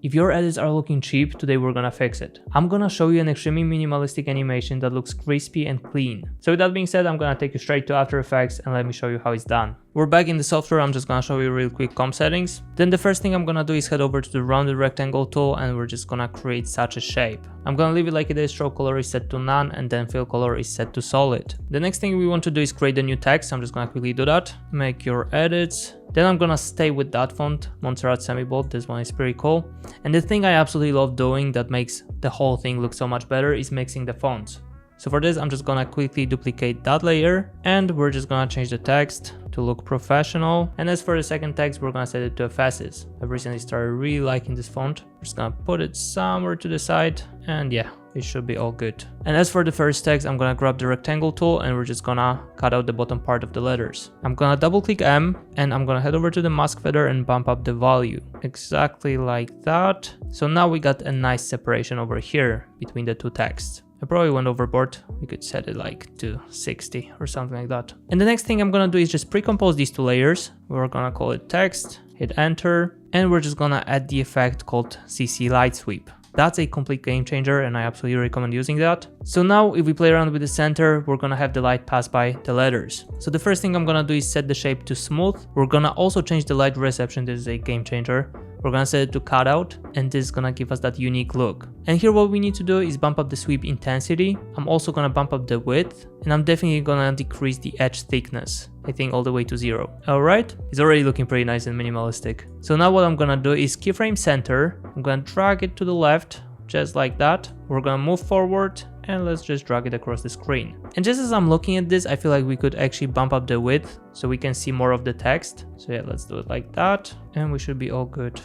If your edits are looking cheap, today we're gonna fix it. I'm gonna show you an extremely minimalistic animation that looks crispy and clean. So with that being said, I'm gonna take you straight to After Effects and let me show you how it's done. We're back in the software. I'm just gonna show you real quick comp settings. Then the first thing I'm gonna do is head over to the rounded rectangle tool and we're just gonna create such a shape. I'm gonna leave it like it is, stroke color is set to none, and then fill color is set to solid. The next thing we want to do is create a new text. I'm just gonna quickly do that. Make your edits. Then I'm gonna stay with that font, Montserrat Semi-Bold. This one is pretty cool. And the thing I absolutely love doing that makes the whole thing look so much better is mixing the fonts. So for this, I'm just gonna quickly duplicate that layer and we're just gonna change the text to look professional. And as for the second text, we're gonna set it to a Ephesus. I've recently started really liking this font. I'm just gonna put it somewhere to the side and yeah, it should be all good. And as for the first text, I'm gonna grab the rectangle tool and we're just gonna cut out the bottom part of the letters. I'm gonna double click M and I'm gonna head over to the mask feather and bump up the value. Exactly like that. So now we got a nice separation over here between the two texts. I probably went overboard. We could set it like to 60 or something like that. And the next thing I'm gonna do is just pre-compose these two layers. We're gonna call it text, hit enter, and we're just gonna add the effect called CC Light Sweep. That's a complete game changer and I absolutely recommend using that. So now if we play around with the center, we're gonna have the light pass by the letters. So the first thing I'm gonna do is set the shape to smooth. We're gonna also change the light reception. This is a game changer. We're gonna set it to cutout and this is gonna give us that unique look. And here what we need to do is bump up the sweep intensity. I'm also gonna bump up the width and I'm definitely gonna decrease the edge thickness. I think all the way to 0. Alright, it's already looking pretty nice and minimalistic. So now what I'm gonna do is keyframe center. I'm gonna drag it to the left, just like that. We're gonna move forward and let's just drag it across the screen. And just as I'm looking at this, I feel like we could actually bump up the width so we can see more of the text. So yeah, let's do it like that and we should be all good.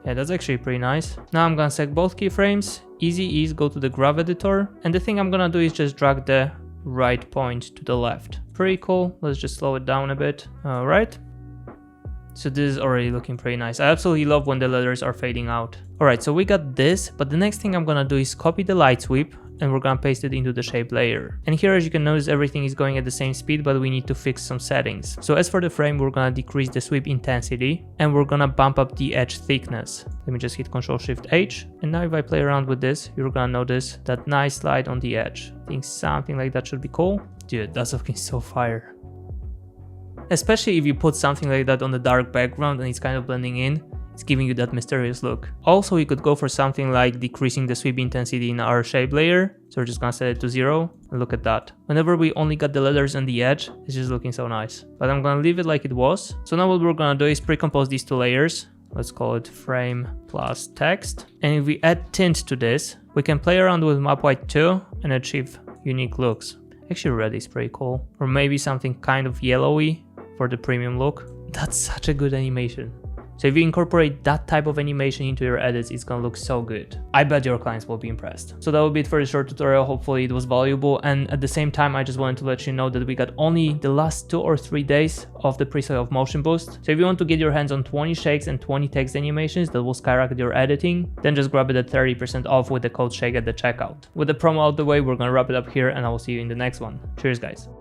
Yeah, that's actually pretty nice. Now I'm gonna select both keyframes, easy ease, go to the graph editor. And the thing I'm gonna do is just drag the right point to the left. Pretty cool. Let's just slow it down a bit. All right. So this is already looking pretty nice. I absolutely love when the letters are fading out. All right, so we got this, but the next thing I'm gonna do is copy the light sweep and we're gonna paste it into the shape layer. And here, as you can notice, everything is going at the same speed, but we need to fix some settings. So as for the frame, we're gonna decrease the sweep intensity and we're gonna bump up the edge thickness. Let me just hit Ctrl-Shift-H. And now if I play around with this, you're gonna notice that nice slide on the edge. I think something like that should be cool. Dude, that's looking so fire. Especially if you put something like that on the dark background and it's kind of blending in, it's giving you that mysterious look. Also, you could go for something like decreasing the sweep intensity in our shape layer. So we're just gonna set it to 0 and look at that. Whenever we only got the letters on the edge, it's just looking so nice. But I'm gonna leave it like it was. So now what we're gonna do is pre-compose these two layers. Let's call it frame plus text. And if we add tint to this, we can play around with map white too and achieve unique looks. Actually, red is pretty cool. Or maybe something kind of yellowy for the premium look. That's such a good animation. So if you incorporate that type of animation into your edits, it's gonna look so good. I bet your clients will be impressed. So that will be it for the short tutorial. Hopefully it was valuable. And at the same time, I just wanted to let you know that we got only the last 2 or 3 days of the presale of Motion Boost. So if you want to get your hands on 20 shakes and 20 text animations that will skyrocket your editing, then just grab it at 30% off with the code SHAKE at the checkout. With the promo out the way, we're gonna wrap it up here and I will see you in the next one. Cheers, guys.